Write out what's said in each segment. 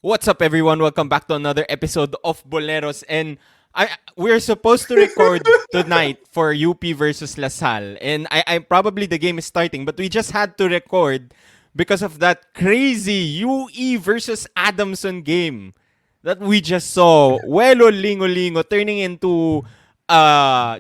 What's up, everyone? Welcome back to another episode of Boleros. And we're supposed to record tonight for UP versus LaSalle. And I probably the game is starting, but we just had to record because of that crazy UE versus Adamson game that we just saw. Welo Lingolingo turning into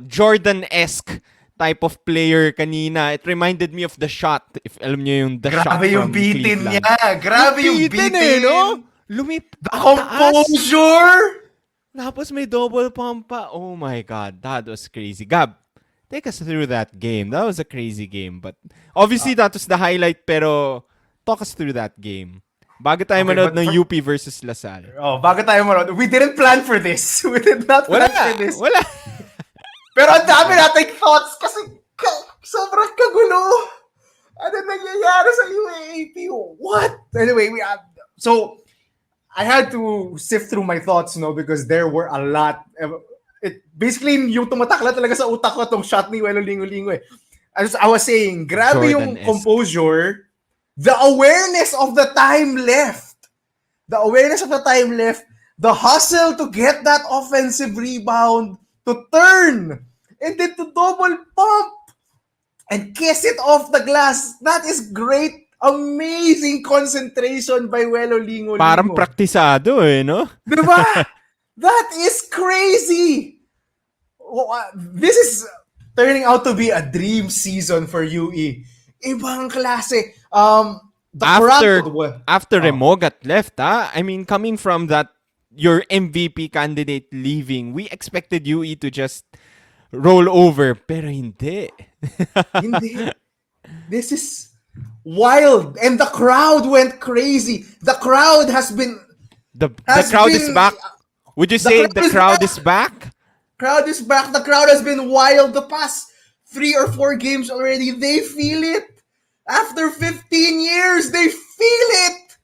Jordan-esque type of player kanina. It reminded me of the shot. If alam niyo yung the shot Grabe yung from bitin Cleveland. niya. Grabe yung Bitin bitin. no? The composure. Tapos may double pump pa. Oh my God, that was crazy. Gab, take us through that game. That was a crazy game. But obviously, that was the highlight. Pero talk us through that game. Bago tayo manood ng UP versus LaSalle. Bago tayo manood. We didn't plan for this. We did not plan for this. Wala. Pero ang dami nating thoughts kasi sobrang kagulo. Ano nangyayari sa UAAP? What? Anyway, so I had to sift through my thoughts, because there were a lot. It basically yung tumatakla talaga sa utak ko tong shot ni Welo Lingolingo. As I was saying, grabe yung composure, the awareness of the time left. The awareness of the time left, the hustle to get that offensive rebound, to turn, and then to double pump and kiss it off the glass. That is great. Amazing concentration by Welo Lingolingo. Parang praktisado no? Diba? That is crazy. This is turning out to be a dream season for UE. Ibang klase. After Remo got left, I mean, coming from that, your MVP candidate leaving, we expected UE to just roll over, pero hindi. Hindi. This is wild, and the crowd went crazy. The crowd has been the crowd is back. Would you say the crowd is back? Crowd is back. The crowd has been wild the past 3 or 4 games already. They feel it. After 15 years, they feel it.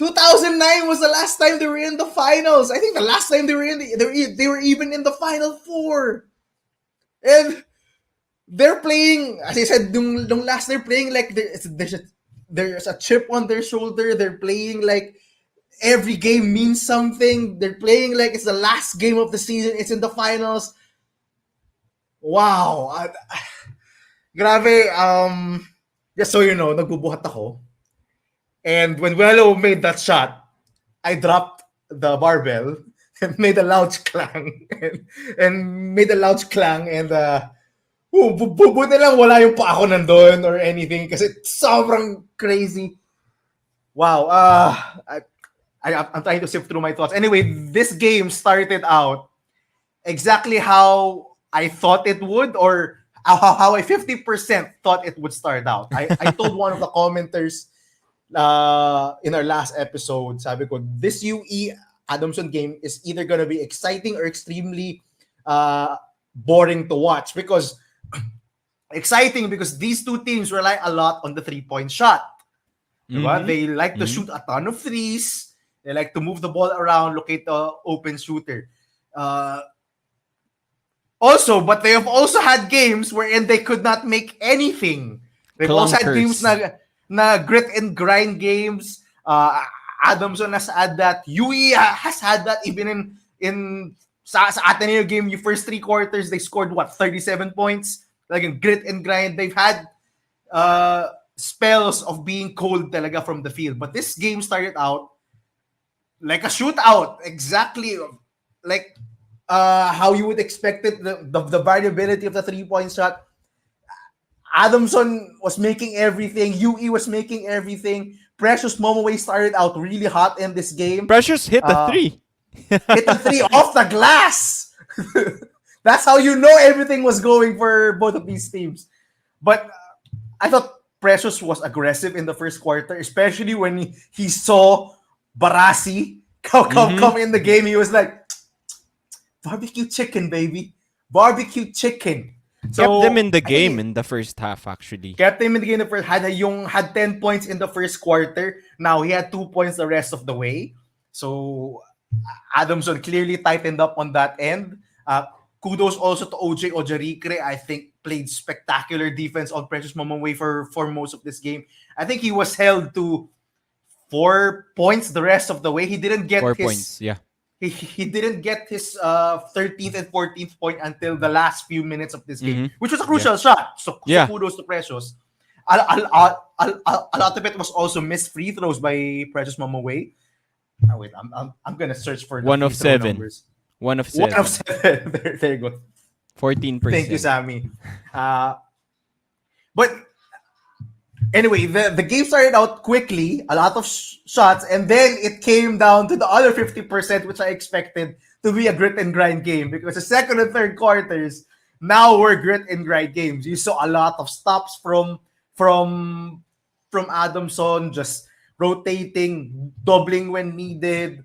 2009 was the last time they were in the finals. I think the last time they were they were even in the final 4. And they're playing, as I said, nung last they're playing like there's a chip on their shoulder. They're playing like every game means something. They're playing like it's the last game of the season. It's in the finals. Wow. Grabe. Just so you know, nagbubuhat ako. And when Welo made that shot, I dropped the barbell and made a loud clang. and made a loud clang and buti lang wala yung pa ako nandun or anything kasi sobrang crazy. Wow. I'm trying to sift through my thoughts. Anyway, this game started out exactly how I thought it would, or how I 50% thought it would start out. I told one of the commenters in our last episode, sabi ko, this UE Adamson game is either gonna be exciting or extremely boring to watch, because exciting because these two teams rely a lot on the 3-point shot. Mm-hmm. They like to shoot a ton of threes. They like to move the ball around, locate the open shooter. But they have also had games wherein they could not make anything. They've also had games na grit and grind games. Adamson has had that. UE has had that even in sa Ateneo game, yung first 3 quarters, they scored 37 points. Like in grit and grind. They've had spells of being cold talaga from the field. But this game started out like a shootout. Exactly like how you would expect it. The variability of the 3-point shot. Adamson was making everything. UE was making everything. Precious Momoway started out really hot in this game. Precious hit the 3. Hit the 3 off the glass. That's how you know everything was going for both of these teams. But I thought Precious was aggressive in the first quarter, especially when he saw Barasi come in the game. He was like, barbecue chicken, baby. Barbecue chicken. So, kept them in the game in the first half, actually. Kept him in the game in the first half. Had 10 points in the first quarter. Now he had 2 points the rest of the way. So Adamson clearly tightened up on that end. Kudos also to OJ Ojarikre. I think played spectacular defense on Precious Momoway for most of this game. I think he was held to 4 points the rest of the way. He didn't get 4 his points. Yeah. he didn't get his 13th and 14th point until the last few minutes of this game, which was a crucial shot. So Yeah. kudos to Precious. A lot of it was also missed free throws by Precious Mamaway. Oh, wait, I'm gonna search for the One free of throw 7. numbers. 1 of One 7. of 7. There you go. 14%. Thank you, Sammy. But anyway, the game started out quickly, a lot of shots, and then it came down to the other 50%, which I expected to be a grit and grind game, because the second and third quarters now were grit and grind games. You saw a lot of stops from Adamson, just rotating, doubling when needed,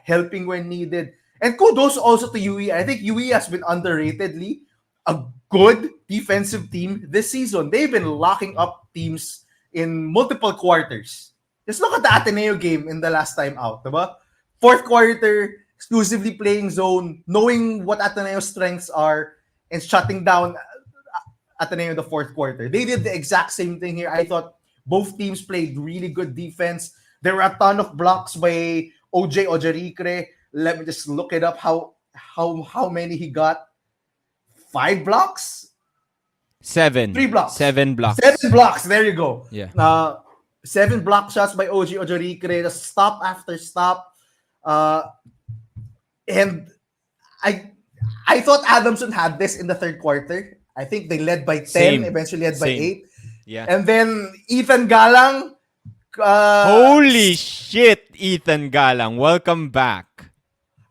helping when needed. And kudos also to UE. I think UE has been underratedly a good defensive team this season. They've been locking up teams in multiple quarters. Just look at the Ateneo game in the last time out, diba? Fourth quarter, exclusively playing zone, knowing what Ateneo's strengths are, and shutting down Ateneo in the fourth quarter. They did the exact same thing here. I thought both teams played really good defense. There were a ton of blocks by OJ Ojericre. Let me just look it up how many he got. 5 blocks? 7. 3 blocks. 7 blocks. 7 blocks. There you go. Yeah. 7 block shots by OG Ojericre. Just stop after stop. And I thought Adamson had this in the third quarter. I think they led by 10, Same. eventually led by 8. Yeah. And then Ethan Galang. Holy shit, Ethan Galang. Welcome back.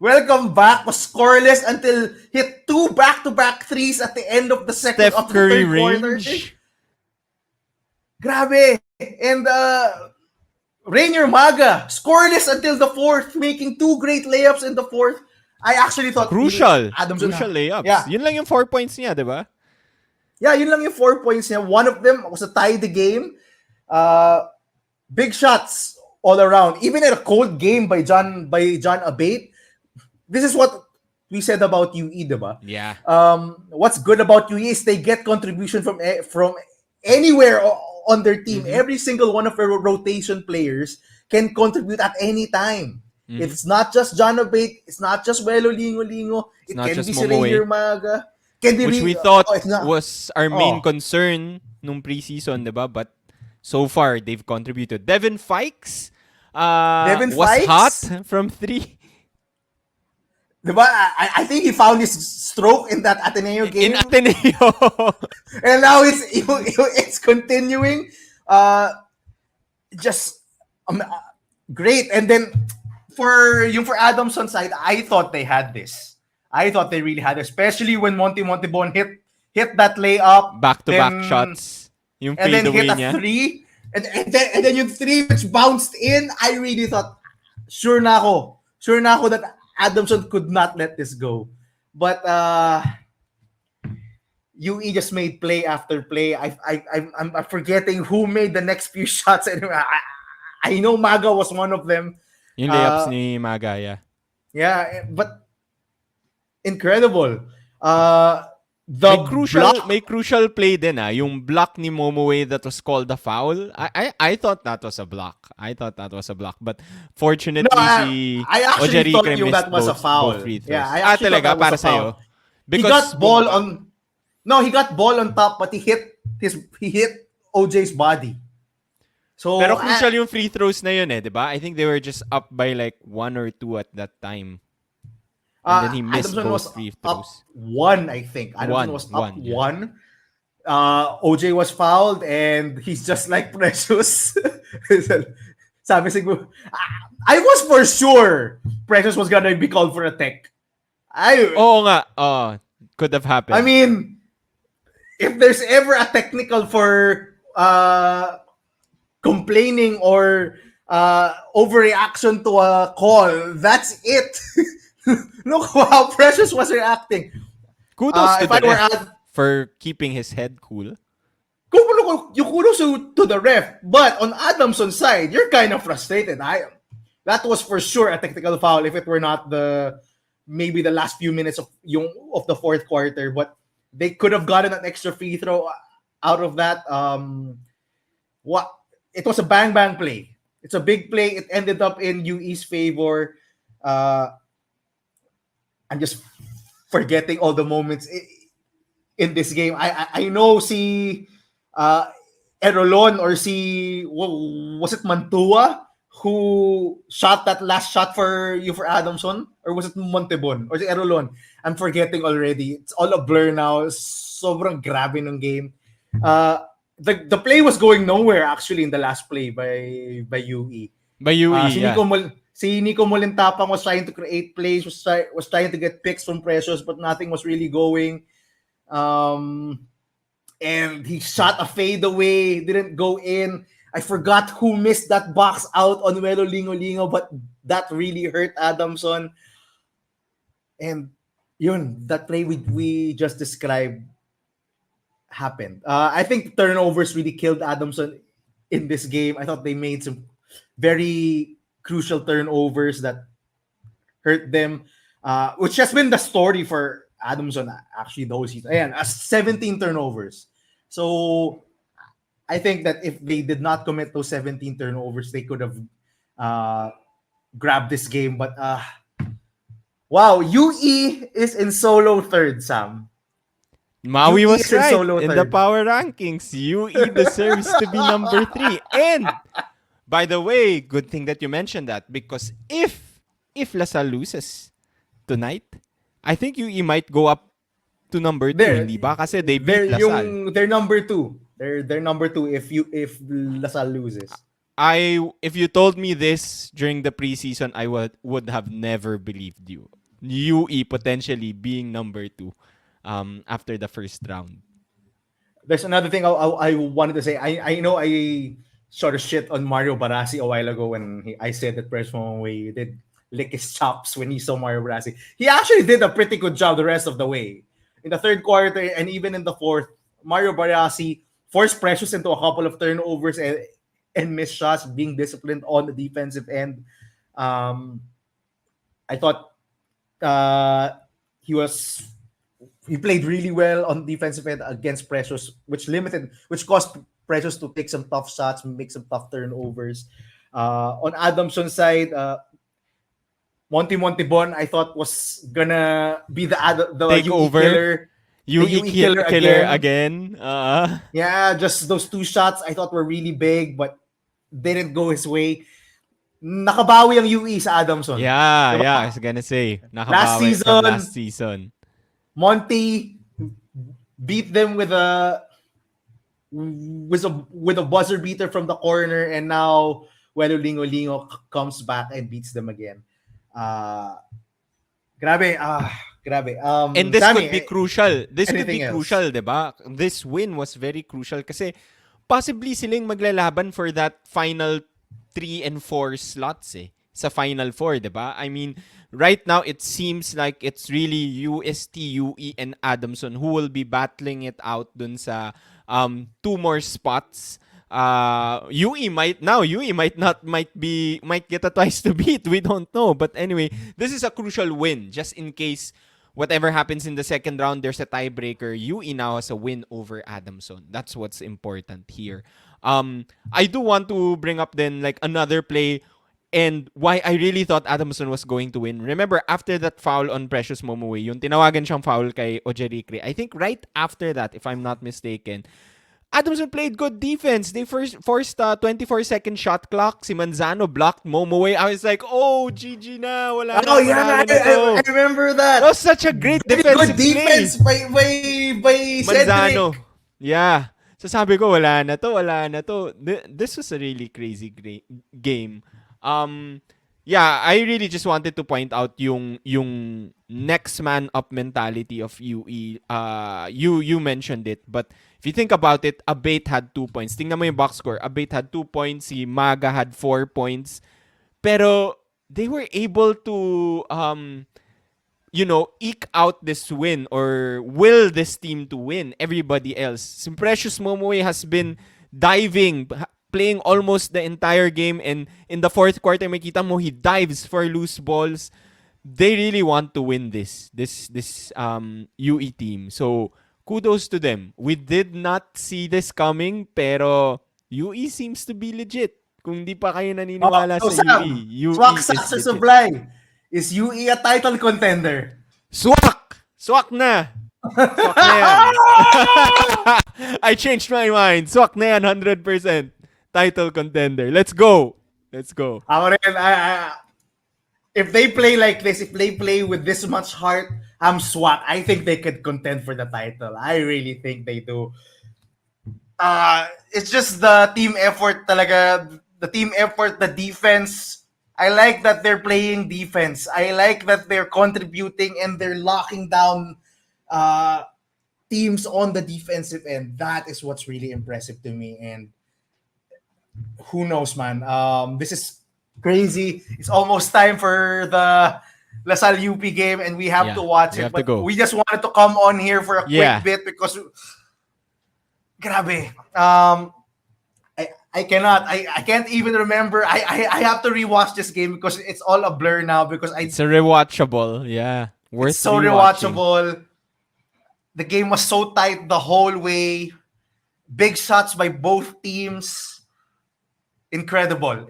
Welcome back. Was scoreless until hit 2 back-to-back threes at the end of the second Steph of the Curry third quarter. range. Grabe. And Rainier Maga, scoreless until the fourth, making 2 great layups in the fourth. I actually thought Crucial Adamson layups. Yeah. Yun lang yung 4 points niya, di ba? Yeah, yun lang yung 4 points niya. One of them was a tie the game. Big shots all around. Even in a cold game by John Abate. This is what we said about UE, diba? Yeah. What's good about UE is they get contribution from anywhere on their team. Every single one of their rotation players can contribute at any time. It's not just John Abate. It's not just Welo Lingolingo. It not can just be si Momoe. Rainier Maga. Can be Which we thought it's not- was our main concern nung preseason, di ba? But so far, they've contributed. Devin Fikes Devin was Fikes? hot from 3. Diba? I think he found his stroke in that Ateneo game. In Ateneo. And now it's continuing. Just great. And then for Adamson's side, I thought they had this. I thought they really had it, especially when Monty Montebon hit that layup. Back-to-back then- shots. Yung And then fade hit away a niya. 3. And then yung 3 which bounced in. I really thought, sure na ako that Adamson could not let this go. But UE just made play after play. I'm forgetting who made the next few shots. Anyway, I know Maga was one of them. Yung layups ni Maga, yeah. Yeah, but incredible. May crucial play din yung block ni Momoe that was called a foul. I thought that was a block. But fortunately, I actually thought Ojericre that was a foul. both free throws. Yeah, I actually thought talaga that was para a foul. sa'yo. He got ball on top, but he hit OJ's body. So Pero crucial yung free throws na yun di ba? I think they were just up by like 1 or 2 at that time. And then he missed Adamson both was free up throws. 1, I think. Adamson was up 1, yeah. 1. OJ was fouled, and he's just like Precious. Sabi siguro, I was for sure Precious was gonna be called for a tech. Oo nga. Could have happened. I mean, if there's ever a technical for complaining or overreaction to a call, that's it. Look how Precious was reacting. Kudos to if the I were ref for keeping his head cool. you kudos to the ref, but on Adamson's side, you're kind of frustrated. That was for sure a technical foul if it were not maybe the last few minutes of the fourth quarter, but they could have gotten an extra free throw out of that. It was a bang play. It's a big play. It ended up in UE's favor. Uh, I'm just forgetting all the moments in this game. I know si uh, Erolon or si was it Mantua who shot that last shot for you for Adamson, or was it Montebon or si Erolon? I'm forgetting already. It's all a blur now. Sobrang grabe ng game. The play was going nowhere actually in the last play by UE. By UE, Si yeah. Nico Molintapang was trying to create plays, was trying to get picks from Precious, but nothing was really going. Um, and he shot a fadeaway, didn't go in. I forgot who missed that box out on Lingolingo, but that really hurt Adamson. And yun, that play we just described happened. I think turnovers really killed Adamson in this game. I thought they made some very crucial turnovers that hurt them, which has been the story for Adamson actually those season. Ayan, 17 turnovers. So I think that if they did not commit those 17 turnovers, they could have uh, grabbed this game. But wow, UE is in solo third, Sam. Maui UE was is in right. solo In the third. power rankings, UE deserves to be number 3. And by the way, good thing that you mentioned that, because if LaSalle loses tonight, I think UE might go up to number 2, They're hindi ba? Kasi they beat LaSalle. they're number 2. They're number 2 if LaSalle loses. If you told me this during the preseason, I would have never believed you. UE potentially being number 2 after the first round. There's another thing I wanted to say. I know I sort of shit on Mario Barasi a while ago when I said that Press Way did lick his chops when he saw Mario Barasi. He actually did a pretty good job the rest of the way. In the third quarter and even in the fourth, Mario Barasi forced Precious into a couple of turnovers and missed shots, being disciplined on the defensive end. I thought uh, he played really well on defensive end against Precious, which caused Precious to take some tough shots, make some tough turnovers. On Adamson's side, Montebon, I thought was gonna be the Take UE over. killer, the UE killer again. Yeah, just those two shots I thought were really big, but didn't go his way. Nakabawi ang UE sa Adamson. Yeah, Diba? I was gonna say, Last nakabawi from last season, season. Monty beat them with a buzzer beater from the corner, and now Lingolingo comes back and beats them again. Grabe, grabe. And this Sammy, could be crucial. This could be anything else? crucial, 'di ba? This win was very crucial kasi possibly silang maglalaban for that final 3 and 4 slots sa Final Four, 'di ba? I mean, right now it seems like it's really UST, UE and Adamson who will be battling it out dun sa 2 more spots. UE might get a twice to beat. We don't know, but anyway, this is a crucial win just in case whatever happens in the second round, there's a tiebreaker. UE now has a win over Adamson. That's what's important here. I do want to bring up then like another play and why I really thought Adamson was going to win. Remember, after that foul on Precious Momoe, yung tinawagan siyang foul kay Ojerikre, I think right after that, if I'm not mistaken, Adamson played good defense. They forced a 24-second shot clock. Si Manzano blocked Momoe. I was like, oh, GG na. Wala na. Oh yeah, I remember that. That was such a great Very defensive good defense play. by Manzano. Cedric. Yeah. So sabi ko, wala na to. This was a really crazy game. Yeah, I really just wanted to point out yung next man up mentality of UE. You mentioned it, but if you think about it, Abate had 2 points. Tingnan mo yung box score. Abate had 2 points. Si Maga had 4 points. Pero they were able to eke out this win or will this team to win everybody else. Si Precious Momoe has been diving, playing almost the entire game, and in the fourth quarter, makita mo he dives for loose balls. They really want to win this UE team. So kudos to them. We did not see this coming, pero UE seems to be legit. Kung di pa kayo naniniwala So sa Sam, UE, UE Swak is Success legit. Supply. Is UE a title contender? Swak! Swak na! Swak na yan. I changed my mind. Swak na yan, 100%. Title contender. Let's go. Let's go. Ako rin, if they play like this, if they play with this much heart, I'm swat. I think they could contend for the title. I really think they do. It's just the team effort talaga. The team effort, the defense. I like that they're playing defense. I like that they're contributing and they're locking down teams on the defensive end. That is what's really impressive to me. And who knows, man? This is crazy. It's almost time for the LaSalle UP game, and we have to watch we it. have to But go. we just wanted to come on here for a quick bit because, grabe. I cannot. I can't even remember. I have to rewatch this game because it's all a blur now. Because It's a rewatchable. Yeah. Worth it's so rewatching. rewatchable. The game was so tight the whole way. Big shots by both teams. Incredible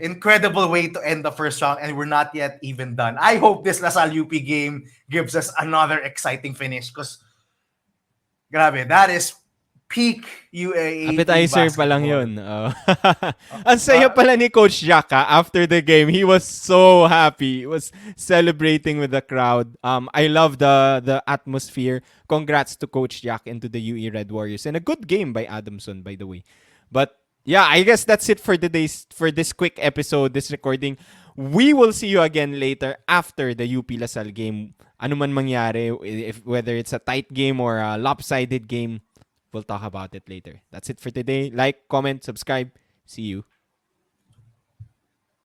way to end the first round, and we're not yet even done. I hope this LaSalle UP game gives us another exciting finish because, grabe, that is peak UAAP Appetizer pa lang basketball. yun. Ang saya pala ni Coach Jack after the game. He was so happy. He was celebrating with the crowd. I love the atmosphere. Congrats to Coach Jack and to the UE Red Warriors. And a good game by Adamson, by the way. But yeah, I guess that's it for this quick episode, this recording. We will see you again later after the UP LaSalle game. Ano man mangyari, whether it's a tight game or a lopsided game, we'll talk about it later. That's it for today. Like, comment, subscribe. See you.